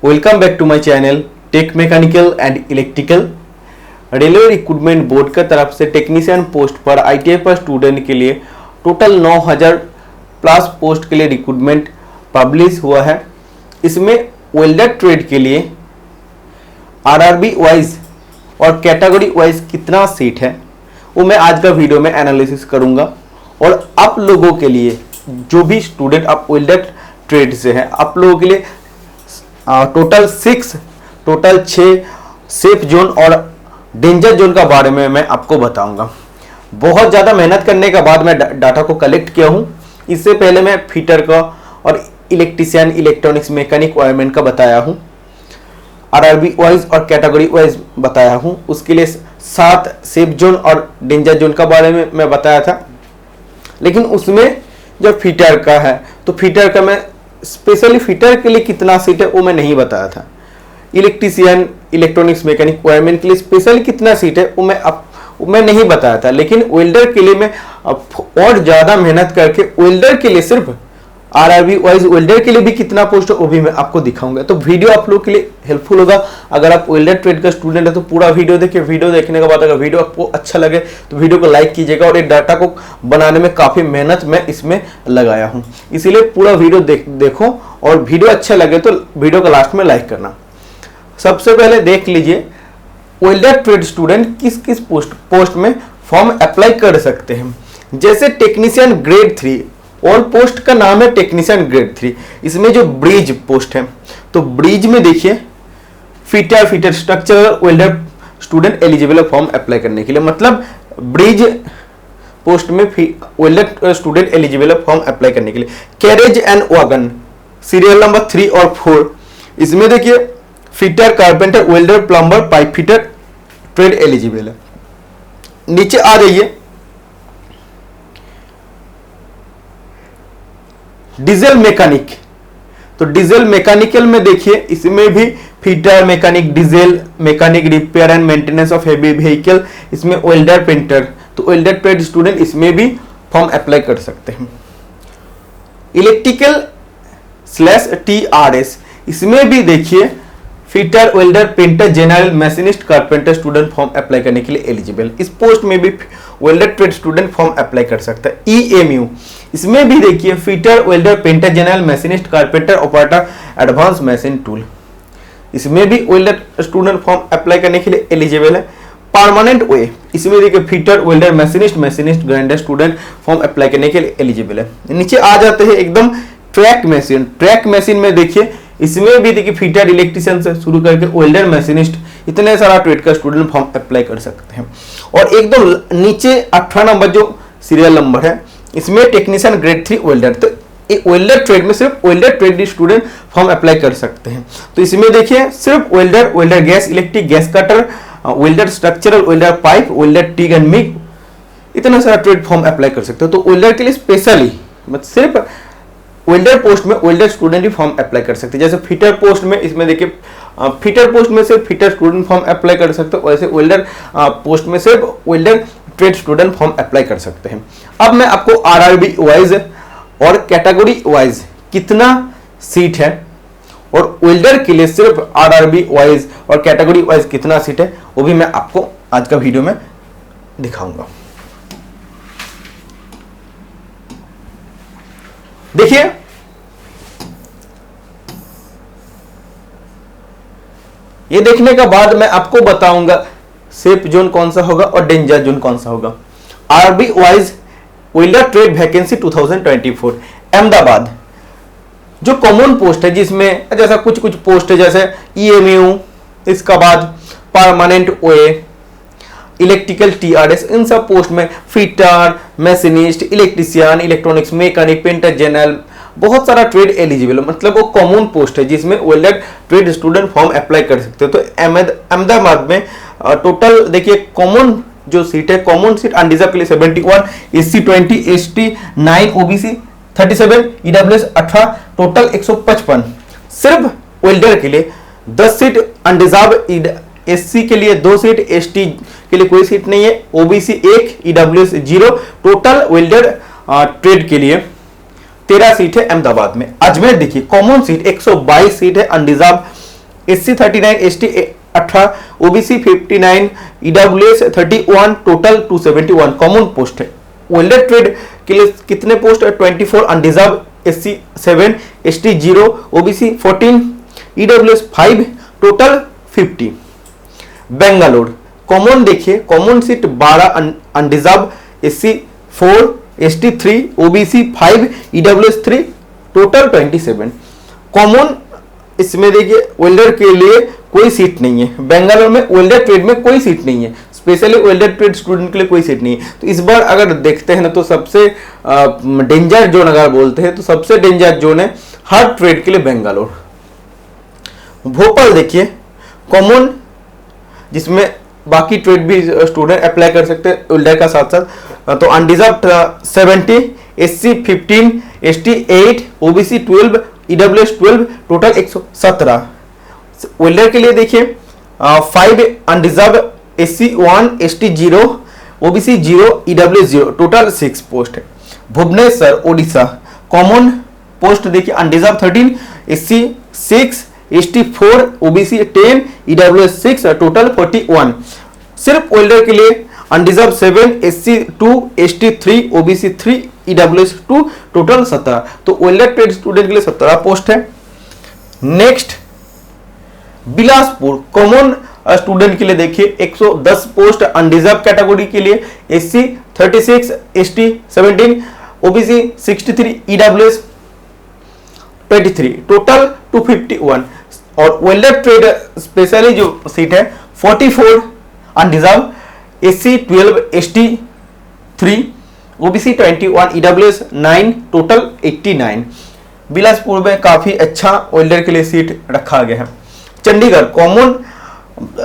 Welcome back to my channel tech mechanical and electrical. Railway recruitment board की तरफ से technician post पर ITI पर स्टूडेंट के लिए टोटल 9000 प्लस पोस्ट के लिए रिक्रूटमेंट पब्लिश हुआ है। इसमें वेल्डर ट्रेड के लिए आरआरबी वाइज और कैटेगरी वाइज कितना सीट है वो मैं आज का वीडियो में एनालिसिस करूंगा। और आप लोगों के लिए जो भी स्टूडेंट आप वेल्डर ट्रेड से हैं, आप लोगों के लिए टोटल 6 सेफ जोन और डेंजर जोन का बारे में मैं आपको बताऊंगा। बहुत ज़्यादा मेहनत करने के बाद मैं डाटा को कलेक्ट किया हूँ। इससे पहले मैं फिटर का और इलेक्ट्रीशियन, इलेक्ट्रॉनिक्स, मैकेनिक, वायरमैन का बताया हूँ, आरआरबी वाइज और कैटेगरी वाइज बताया हूँ। उसके लिए 7 सेफ जोन और डेंजर जोन का बारे में मैं बताया था। लेकिन उसमें जब फिटर का है तो फिटर का मैं स्पेशली फिटर के लिए कितना सीट है वो मैं नहीं बताया था। इलेक्ट्रीशियन, इलेक्ट्रॉनिक्स, मैकेनिक, वायरमैन के लिए स्पेशली कितना सीट है वो मैं नहीं बताया था। लेकिन वेल्डर के लिए मैं और ज़्यादा मेहनत करके वेल्डर के लिए सिर्फ आरआरबी वाइज वेल्डर के लिए भी कितना पोस्ट है वो भी मैं आपको दिखाऊंगा। तो वीडियो आप लोग के लिए हेल्पफुल होगा। अगर आप वेल्डर ट्रेड का स्टूडेंट है तो पूरा वीडियो देखिए। वीडियो देखने के बाद अगर वीडियो आपको अच्छा लगे तो वीडियो को लाइक कीजिएगा। और ये डाटा को बनाने में काफ़ी मेहनत मैं इसमें लगाया हूँ, इसीलिए पूरा वीडियो देखो। और वीडियो अच्छा लगे तो वीडियो को लास्ट में लाइक करना। सबसे पहले देख लीजिए वेल्डर ट्रेड स्टूडेंट किस किस पोस्ट में फॉर्म अप्लाई कर सकते हैं। जैसे टेक्नीशियन ग्रेड 3 और पोस्ट का नाम है टेक्नीशियन ग्रेड 3। इसमें जो ब्रिज पोस्ट है तो ब्रिज में देखिए fitter structural welder student eligible है फॉर्म अप्लाई करने के लिए। मतलब ब्रिज पोस्ट में वेल्डर स्टूडेंट एलिजिबल है फॉर्म अप्लाई करने के लिए। Carriage and wagon serial number 3 और 4, इसमें देखिए fitter, carpenter, welder, plumber, pipe fitter trade eligible है। नीचे आ जाइए डीजल मैकेनिक। तो डीजल मैकेनिकल में देखिए इसमें भी fitter, mechanic, diesel mechanic, repair and maintenance of heavy vehicle, इसमें वेल्डर, पेंटर। तो वेल्डर ट्रेड स्टूडेंट इसमें भी फॉर्म अप्लाई कर सकते हैं। इलेक्ट्रिकल / TRS, इसमें भी देखिए fitter, welder, painter, general, machinist, carpenter student form apply करने के लिए एलिजिबल। इस पोस्ट में भी welder trade student form apply कर सकता है। EMU, इसमें भी देखिए fitter, welder, painter, general, machinist, carpenter, operator, advance machine tool, इसमें भी वेल्डर स्टूडेंट फॉर्म अप्लाई करने के लिए एलिजिबल है। परमानेंट वे, इसमें देखिए fitter, welder, machinist, grinder student form apply करने के लिए एलिजिबल है। नीचे आ जाते हैं एकदम ट्रैक मशीन में देखिए इसमें भी देखिए फिटर, इलेक्ट्रीशियन से शुरू करके वेल्डर, मशीनिस्ट, इतने सारा ट्रेड का स्टूडेंट फॉर्म अप्लाई कर सकते हैं। और एकदम नीचे 18 नंबर जो सीरियल नंबर है इसमें टेक्नीशियन ग्रेड 3 वेल्डर। तो वेल्डर ट्रेड में सिर्फ welder trade student form apply कर सकते हैं। तो इसमें देखिए सिर्फ welder gas, electric gas cutter, welder structural, welder pipe, welder TIG and MiG, इतना सारा ट्रेड फॉर्म अप्लाई कर सकते हो। तो वेल्डर के लिए स्पेशली मतलब सिर्फ वेल्डर पोस्ट में वेल्डर स्टूडेंट ही फॉर्म अप्लाई कर सकते हैं। जैसे फिटर पोस्ट में इसमें देखिए फिटर पोस्ट में सिर्फ फिटर स्टूडेंट फॉर्म अप्लाई कर सकते हो, वैसे वेल्डर पोस्ट में सिर्फ welder trade student form apply कर सकते हैं। अब मैं आपको आरआरबी वाइज और कैटेगरी वाइज कितना सीट है और वेल्डर के लिए सिर्फ आरआरबी वाइज और कैटेगरी वाइज कितना सीट है वो भी मैं आपको आज का वीडियो में दिखाऊंगा। देखिए ये देखने के बाद मैं आपको बताऊंगा सेफ जोन कौन सा होगा और डेंजर जोन कौन सा होगा। RB wise welder trade vacancy 2024 Ahmedabad, जो कॉमन पोस्ट है जिसमें जैसा कुछ पोस्ट है जैसे EMU, इसका बाद परमानेंट वे, इलेक्ट्रिकल TRS, इन सब पोस्ट में fitter, machinist, electrician, electronics, mechanic, painter, general, बहुत सारा ट्रेड एलिजिबल है। मतलब वो कॉमन पोस्ट है जिसमें welder trade student form apply कर सकते हो। तो अहमदाबाद में टोटल देखिए कॉमन जो सीट है, कॉमन सीट अनरिजर्व के लिए 71, SC 20, ST 9, OBC 37, EWS 18, total 155। सिर्फ वेल्डर के लिए 10 सीट अनरिजर्व, SC के लिए 2 सीट, ST के लिए कोई सीट नहीं है, OBC 1, EWS 0, total welder trade के लिए 13 सीट है अहमदाबाद में। अजमेर देखिए कॉमन सीट 122 सीट है, unreserved SC 39, ST 18, OBC 59, EWS 31, total 271 common post है। वेल्डर ट्रेड के लिए कितने पोस्ट है? 24, unreserved SC 7, ST 0, OBC 14, EWS 5, total 50। Bangalore common देखिए, common seat 12, unreserved SC 4, ST 3, OBC 5, EWS 3, total 27 common. इसमें देखिए वेल्डर के लिए कोई सीट नहीं है, बेंगलोर में वेल्डर ट्रेड में कोई सीट नहीं है, स्पेशली वेल्डर ट्रेड स्टूडेंट के लिए कोई सीट नहीं है। तो इस बार अगर देखते हैं ना तो सबसे डेंजर जोन अगर बोलते हैं तो सबसे डेंजर जोन है हर ट्रेड के लिए बेंगलोर। भोपाल देखिए कॉमन, जिसमें बाकी ट्रेड भी स्टूडेंट अप्लाई कर सकते हैं वेल्डर का साथ साथ। तो undeserved 70, SC 15, ST 8, OBC 12, EWS 12, total 117। Welder के लिए देखिए 5 undeserved SC 1, ST 0, OBC 0, EWS 0, total 6 post है। भुवनेश्वर ओडिशा कॉमन पोस्ट देखिए undeserved 13, SC 6, ST 4, OBC 10, EWS 6, total 41। सिर्फ वेल्डर के लिए undeserved 7, SC 2, ST 3, OBC 3, EWS 2, total 17। तो वेल्डर ट्रेड स्टूडेंट के लिए 17 पोस्ट है। नेक्स्ट बिलासपुर कॉमन स्टूडेंट के लिए देखिए 110 पोस्ट, अनडिजर्व कैटेगरी के लिए SC 36, ST 17, OBC 63, EWS 23, total 251। और वेल्डर ट्रेड स्पेशली जो सीट है 44, undeserved SC 12, ST 3, OBC 21, EWS 9, total 89। Bilaspur में काफी अच्छा वेल्डर के लिए सीट रखा गया है। चंडीगढ़ कॉमन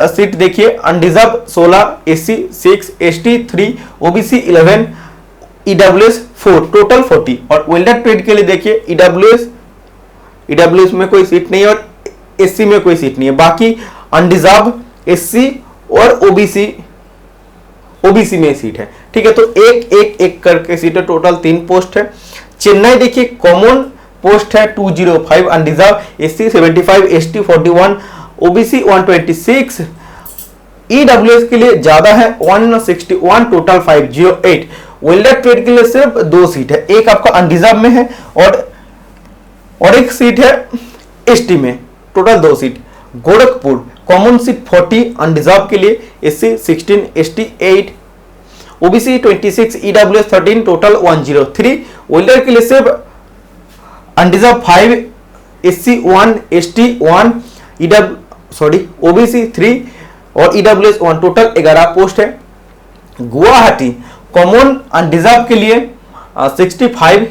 सीट देखिए undeserved 16, SC 6, ST 3, OBC 11, EWS 4, total 40। और वेल्डर ट्रेड के लिए देखिए EWS में कोई सीट नहीं है और SC में कोई सीट नहीं है, बाकी अनडिजर्व SC और OBC में सीट है। ठीक है, तो एक करके सीट है, टोटल 3 पोस्ट है। चेन्नई देखिए कॉमन पोस्ट है 205, undeserved SC 75, ST 41, OBC 126, EWS के लिए ज्यादा है 161, टोटल 508। वेल्डर ट्रेड के लिए सिर्फ 2 सीट है, एक आपका अनडिजर्व में है और एक सीट है ST में, total 2 seat. Gorakhpur common seat 40, undeserved के लिए SC 16, ST 8, OBC 26, EWS 13, total 103। Welder के लिए सिर्फ अनडिजर्व 5, SC 1, ST 1, OBC 3 और EWS 1, टोटल 11 पोस्ट है। गुवाहाटी कॉमन अनडिजर्व के लिए 65,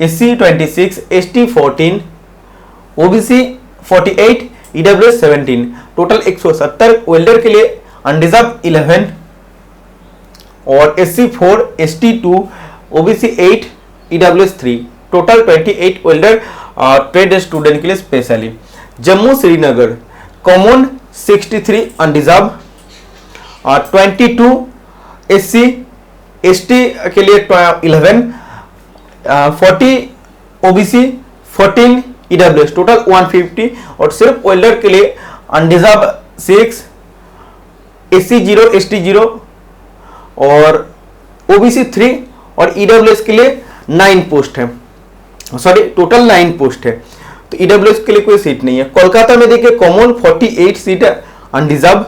SC 26, ST 14, OBC 48, EWS 17, total 170। Welder के लिए अनडिजर्व 11 और SC 4, ST 2, OBC 8, EWS 3, total 28 welder trade student के लिए specially. Jammu Srinagar common 63, undeserved 22, SC ST के लिए 11, 40 OBC 14, EWS, टोटल 150। और सिर्फ वेल्डर के लिए अनडिजर्व 6, SC 0, ST 0 और OBC 3 और EWS के लिए 9 पोस्ट है, सॉरी टोटल 9 पोस्ट है। तो EWS के लिए कोई सीट नहीं है। कोलकाता में देखिए कॉमन 48 सीट है, undeserved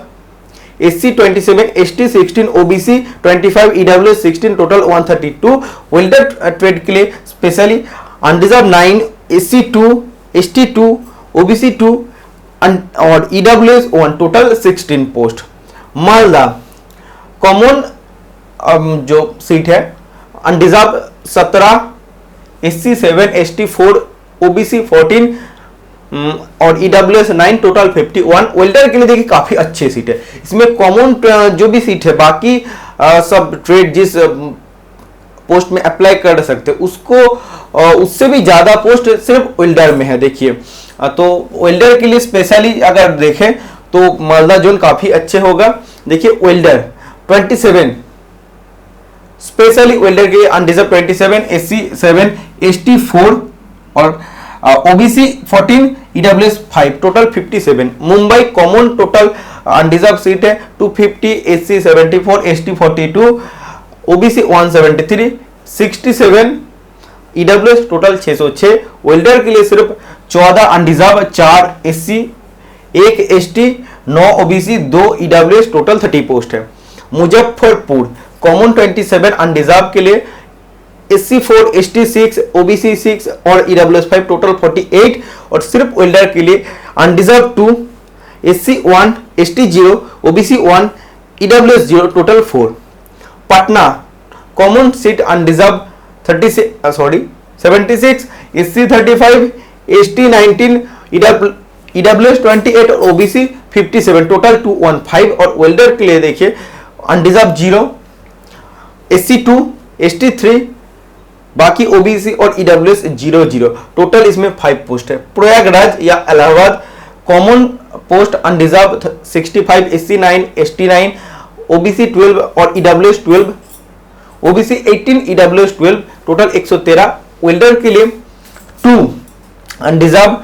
SC 27, ST 16, OBC 25, EWS 16, total 132। Welder trade के लिए specially undeserved 9, SC 2, ST 2, OBC 2 और EWS 1, total 16 post. Malda common जो सीट है अनडिजर्व 17, SC 7, ST 4, OBC 14 और EWS 9, टोटल 51। वेल्डर के लिए देखिए काफी अच्छी सीट है। इसमें कॉमन जो भी सीट है बाकी सब ट्रेड जिस पोस्ट में अप्लाई कर सकते हैं उसको उससे भी ज्यादा पोस्ट सिर्फ वेल्डर में है। देखिए तो वेल्डर के लिए स्पेशली अगर देखें तो मालदा जोन काफी अच्छे होगा। देखिए वेल्डर 27, स्पेशली वेल्डर के अनडिजर्व 27, SC 7, ST 4 और OBC 14, EWS 5, total 57। Mumbai common total undeserved seat है 250, SC 74, ST 42, OBC 173, 67, EWS total 606। Welder के लिए सिर्फ 14 undeserved, 4 SC, 1 ST, 9 OBC, 2 EWS, total 30 post है। मुजफ्फरपुर कॉमन 27 अनडिजर्व के लिए, एससी 4, एसटी 6, ओबीसी 6 और ईडब्ल्यूएस 5, टोटल 48। और सिर्फ वेल्डर के लिए undeserved 2, SC 1, ST 0, OBC 1, EWS 0, total 4। Patna common seat undeserved 76, SC 35, ST 19, EWS 28 और ओबीसी 57, टोटल 215। और वेल्डर के लिए देखिए अनडिजर्व 0, एससी 2, एसटी 3, बाकी ओबीसी और ईडब्ल्यूएस 0, टोटल इसमें 5 पोस्ट है। प्रयागराज या Allahabad common post undeserved 65, SC 9, ST 9, OBC 12 और EWS 12, OBC 18, EWS 12, total 113। Welder के लिए 2 अनडिजर्व,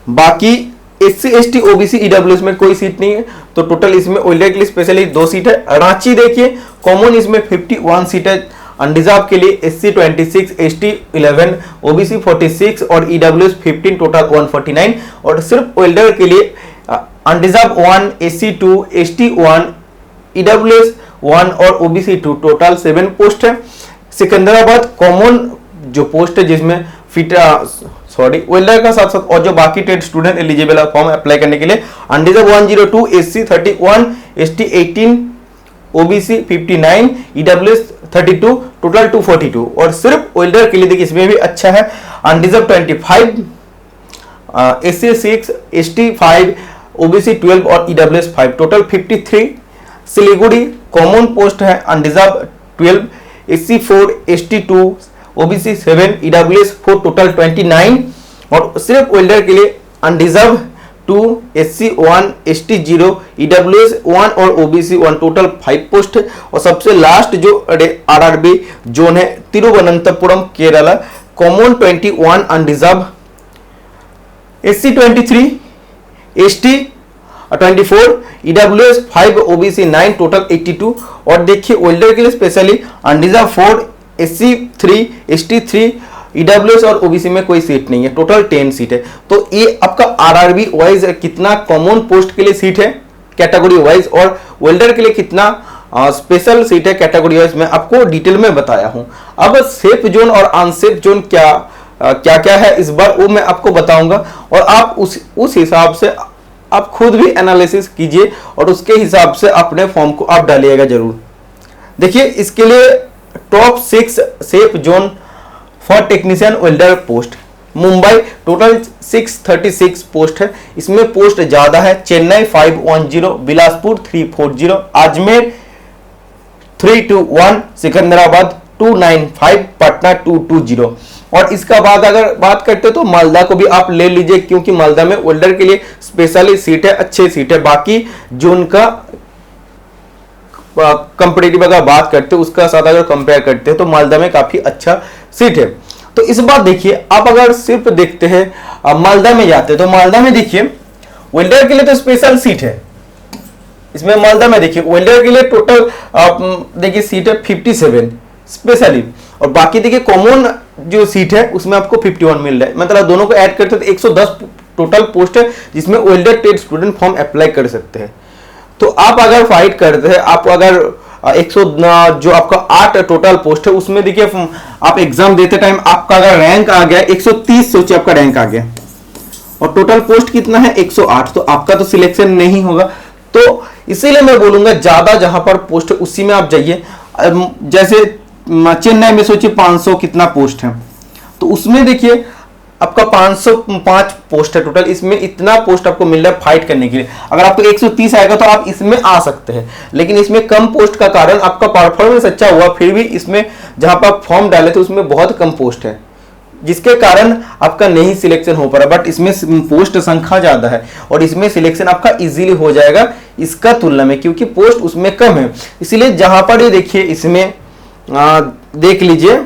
बाकी एससी, एसटी, ओबीसी, ईडब्ल्यूएस में कोई सीट नहीं है, तो टोटल इसमें वेल्डर के लिए स्पेशली 2 सीट है। रांची देखिए कॉमन इसमें 51 सीट है, अनडिजर्व के लिए एससी 26, एसटी 11, ओबीसी 46 और ईडब्ल्यूएस 15, टोटल 149। और सिर्फ वेल्डर के लिए अनडिजर्व 1, एससी 2, एसटी 1, ईडब्ल्यूएस 1 और ओबीसी 2, टोटल 7 पोस्ट है। सिकंदराबाद कॉमन जो पोस्ट है जिसमें वेल्डर का साथ साथ और जो बाकी ट्रेड स्टूडेंट एलिजिबल है फॉर्म अप्लाई करने के लिए, undeserved 102, SC 31, ST 18, OBC 59, EWS 32, total 242। और सिर्फ वेल्डर के लिए देखिए इसमें भी अच्छा है, अनडिजर्व 25, एससी 6, एसटी 5, ओबीसी 12 और EWS 5, total 53। Siliguri common post है unreserved 12, SC 4, ST 2, OBC 7, EWS 4, total 29। और सिर्फ वेल्डर के लिए अनडिजर्व 2, एससी 1, एसटी 0, ईडब्ल्यूएस 1 और ओबीसी 1, टोटल 5 पोस्ट है। और सबसे लास्ट जो आरआरबी जोन है Thiruvananthapuram Kerala, common 21 undeserved, SC 23, ST 24, EWS 5, OBC 9, total 82। और देखिए वेल्डर के लिए specially undeserved 4, SC 3, ST 3, EWS और ओबीसी में कोई सीट नहीं है, टोटल 10 सीट है। तो ये आपका आरआरबी वाइज कितना कॉमन पोस्ट के लिए सीट है कैटेगरी वाइज, और वेल्डर के लिए कितना स्पेशल सीट है कैटेगरी वाइज, मैं आपको डिटेल में बताया हूं। अब सेफ जोन और अनसेफ जोन क्या है इस बार वो मैं आपको बताऊंगा, और आप उस हिसाब से आप खुद भी एनालिसिस कीजिए और उसके हिसाब से अपने फॉर्म को आप डालिएगा जरूर। देखिए इसके लिए top 6 safe zone for technician welder post, Mumbai total 636 post है, इसमें पोस्ट ज्यादा है। चेन्नई 510, बिलासपुर 340, अजमेर 321, सिकंदराबाद 295, पटना 220। और इसका बाद अगर बात करते हैं तो मालदा को भी आप ले लीजिए, क्योंकि मालदा में वेल्डर के लिए स्पेशली सीट है, अच्छे सीट है। बाकी जोन का कंपेटिटिव अगर बात करते हैं उसका साथ अगर कंपेयर करते हैं तो मालदा में काफी अच्छा सीट है। तो इस बार देखिए आप अगर सिर्फ देखते हैं मालदा में जाते हैं तो मालदा में देखिए वेल्डर के लिए तो स्पेशल सीट है, इसमें मालदा में देखिए वेल्डर के लिए टोटल देखिए सीट है 57 स्पेशली, और बाकी देखिए कॉमन जो सीट है उसमें आपको 51 मिल रहा है, मतलब दोनों को ऐड करते हैं तो 110 टोटल पोस्ट है जिसमें welder trade student form apply कर सकते हैं। तो आप अगर फाइट करते हैं, आप अगर 100 जो आपका 8 टोटल पोस्ट है उसमें देखिए आप एग्जाम देते टाइम आपका अगर रैंक आ गया 130, सोचिए आपका रैंक आ गया और टोटल पोस्ट कितना है 108, तो आपका तो सिलेक्शन नहीं होगा। तो इसीलिए मैं बोलूंगा ज्यादा जहां पर पोस्ट है उसी में आप जाइए। जैसे चेन्नई में सोचिए 500 कितना पोस्ट है, तो उसमें देखिए आपका 505 पोस्ट है टोटल, इसमें इतना पोस्ट आपको मिल रहा है फाइट करने के लिए। अगर आपको 130 आएगा तो आप इसमें आ सकते हैं, लेकिन इसमें कम पोस्ट का कारण आपका परफॉर्मेंस अच्छा हुआ, फिर भी इसमें जहां पर आप फॉर्म डाले थे उसमें बहुत कम पोस्ट है, जिसके कारण आपका नहीं सिलेक्शन हो पा रहा। बट इसमें पोस्ट संख्या ज्यादा है और इसमें सिलेक्शन आपका इजीली हो जाएगा इसका तुलना में, क्योंकि पोस्ट उसमें कम है। इसलिए जहां पर ये देखिए इसमें देख लीजिए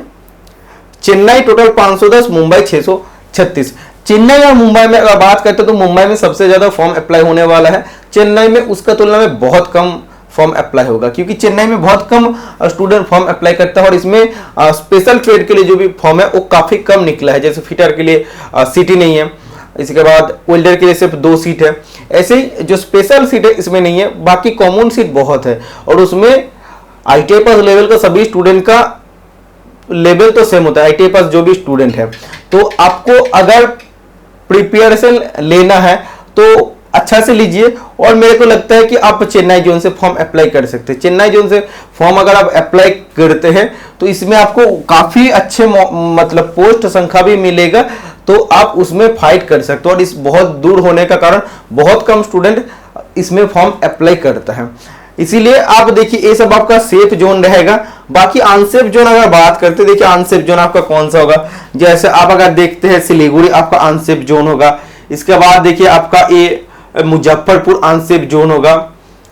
चेन्नई टोटल 510, मुंबई 636, चेन्नई और मुंबई में अगर बात करते हैं तो मुंबई में सबसे ज्यादा फॉर्म अप्लाई होने वाला है, चेन्नई में उसका तुलना में बहुत कम फॉर्म अप्लाई होगा, क्योंकि चेन्नई में बहुत कम स्टूडेंट फॉर्म अप्लाई करता है और इसमें स्पेशल ट्रेड के लिए जो भी फॉर्म है वो काफी कम निकला है। जैसे फिटर के लिए सीट ही नहीं है, इसके बाद वेल्डर के लिए सिर्फ 2 सीट है, ऐसे ही जो स्पेशल सीट है इसमें नहीं है, बाकी कॉमन सीट बहुत है। और उसमें ITI पास लेवल का सभी स्टूडेंट का लेवल तो सेम होता है, ITI पास जो भी स्टूडेंट है। तो आपको अगर प्रिपरेशन लेना है तो अच्छा से लीजिए, और मेरे को लगता है कि आप चेन्नई जोन से फॉर्म अप्लाई कर सकते हैं। चेन्नई जोन से फॉर्म अगर आप अप्लाई करते हैं तो इसमें आपको काफी अच्छे मतलब पोस्ट संख्या भी मिलेगा, तो आप उसमें फाइट कर सकते हो। और इस बहुत दूर होने का कारण बहुत कम स्टूडेंट इसमें फॉर्म अप्लाई करता है, इसीलिए आप देखिए ये सब आपका सेफ जोन रहेगा। बाकी अनसेफ जोन अगर बात करते हैं, देखिए अनसेफ जोन आपका कौन सा होगा, जैसे आप अगर देखते हैं सिलीगुड़ी आपका अनसेफ जोन होगा, इसके बाद देखिए आपका ये मुजफ्फरपुर अनसेफ जोन होगा,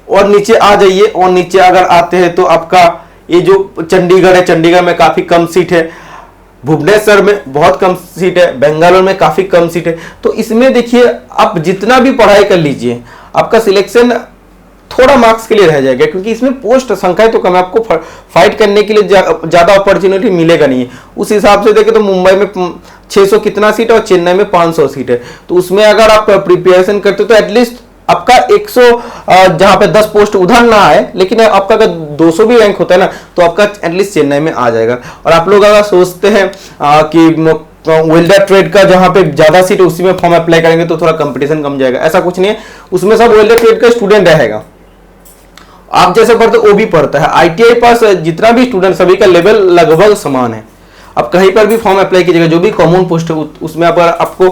और नीचे आ जाइए, और नीचे अगर आते हैं तो आपका ये जो चंडीगढ़ है, चंडीगढ़ में काफी कम सीट है, भुवनेश्वर में बहुत कम सीट है, बेंगलोर में काफी कम सीट है। तो इसमें देखिए आप जितना भी पढ़ाई कर लीजिए आपका सिलेक्शन थोड़ा मार्क्स के लिए रह जाएगा, क्योंकि इसमें पोस्ट संख्या तो कम है, आपको फाइट करने के लिए ज्यादा अपॉर्चुनिटी मिलेगा नहीं। उस हिसाब से देखें तो मुंबई में 600 कितना सीट है और चेन्नई में 500 सीट है, तो उसमें अगर आप प्रिपरेशन करते हो तो एटलीस्ट आपका 100 जहां पे 10 पोस्ट उधर ना आए, लेकिन आपका अगर 200 भी रैंक होता है ना तो आपका एटलीस्ट चेन्नई में आ जाएगा। और आप लोग अगर सोचते हैं कि वेल्डर ट्रेड का जहां पे ज्यादा सीट है उसी में फॉर्म अप्लाई करेंगे तो थोड़ा कंपटीशन कम जाएगा, ऐसा कुछ नहीं है, उसमें सब वेल्डर ट्रेड का स्टूडेंट रहेगा। आप जैसे पढ़ते वो भी पढ़ता है, ITI पास जितना भी स्टूडेंट सभी का लेवल लगभग समान है। आप कहीं पर भी फॉर्म अप्लाई कीजिएगा, जो भी कॉमन पोस्ट है उसमें आपको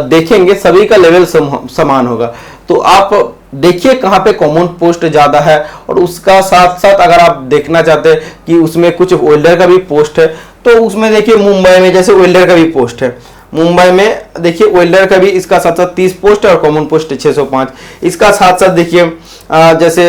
देखेंगे सभी का लेवल समान होगा। तो आप देखिए कहाँ पे कॉमन पोस्ट ज्यादा है, और उसका साथ साथ अगर आप देखना चाहते हैं कि उसमें कुछ वेल्डर का भी पोस्ट है तो उसमें देखिए मुंबई में जैसे वेल्डर का भी पोस्ट है, मुंबई में देखिए वेल्डर का भी इसका साथ साथ 30 पोस्ट है और कॉमन पोस्ट है 605। इसका साथ साथ देखिए जैसे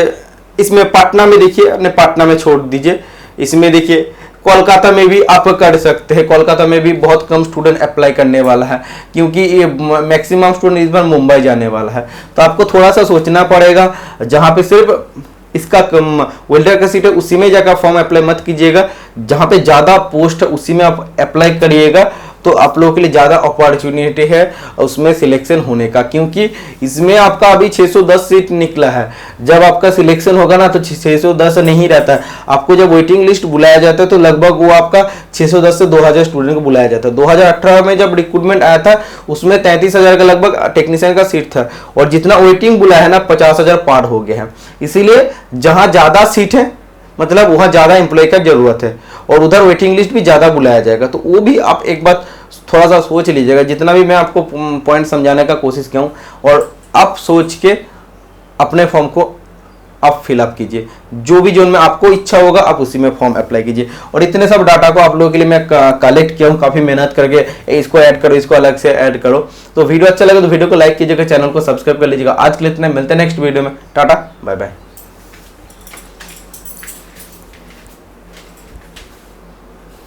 इसमें पटना में देखिए, अपने पटना में छोड़ दीजिए, इसमें देखिए कोलकाता में भी आप कर सकते हैं। कोलकाता में भी बहुत कम स्टूडेंट अप्लाई करने वाला है, क्योंकि ये मैक्सिमम स्टूडेंट इस बार मुंबई जाने वाला है। तो आपको थोड़ा सा सोचना पड़ेगा, जहां पे सिर्फ इसका वेल्डर का सीट है उसी में जाकर फॉर्म अप्लाई मत कीजिएगा, जहां पे ज्यादा पोस्ट है उसी में आप अप्लाई करिएगा, तो आप लोगों के लिए ज्यादा अपॉर्चुनिटी है उसमें सिलेक्शन होने का। क्योंकि इसमें आपका अभी 610 सीट निकला है, जब आपका सिलेक्शन होगा ना तो 610 नहीं रहता है, आपको जब वेटिंग लिस्ट बुलाया जाता है तो लगभग वो आपका 610 से 2000 स्टूडेंट को बुलाया जाता है। 2018 में जब रिक्रूटमेंट आया था उसमें 33,000 का लगभग टेक्नीशियन का सीट था, और जितना वेटिंग बुलाया है ना 50,000 पार हो गया है। इसीलिए जहां ज्यादा सीट है मतलब वहां ज्यादा एम्प्लॉय का जरूरत है, और उधर वेटिंग लिस्ट भी ज्यादा बुलाया जाएगा। तो वो भी आप एक बात थोड़ा सा सोच लीजिएगा, जितना भी मैं आपको पॉइंट समझाने का कोशिश किया हूँ, और आप सोच के अपने फॉर्म को आप फिलअप कीजिए, जो भी जोन में आपको इच्छा होगा आप उसी में फॉर्म अप्लाई कीजिए। और इतने सब डाटा को आप लोगों के लिए मैं कलेक्ट किया हूँ काफी मेहनत करके, इसको ऐड करो, इसको अलग से ऐड करो। तो वीडियो अच्छा लगे तो वीडियो को लाइक कीजिएगा, चैनल को सब्सक्राइब कर लीजिएगा। आज के लिए इतना, मिलते हैं नेक्स्ट वीडियो में, टाटा बाय बाय।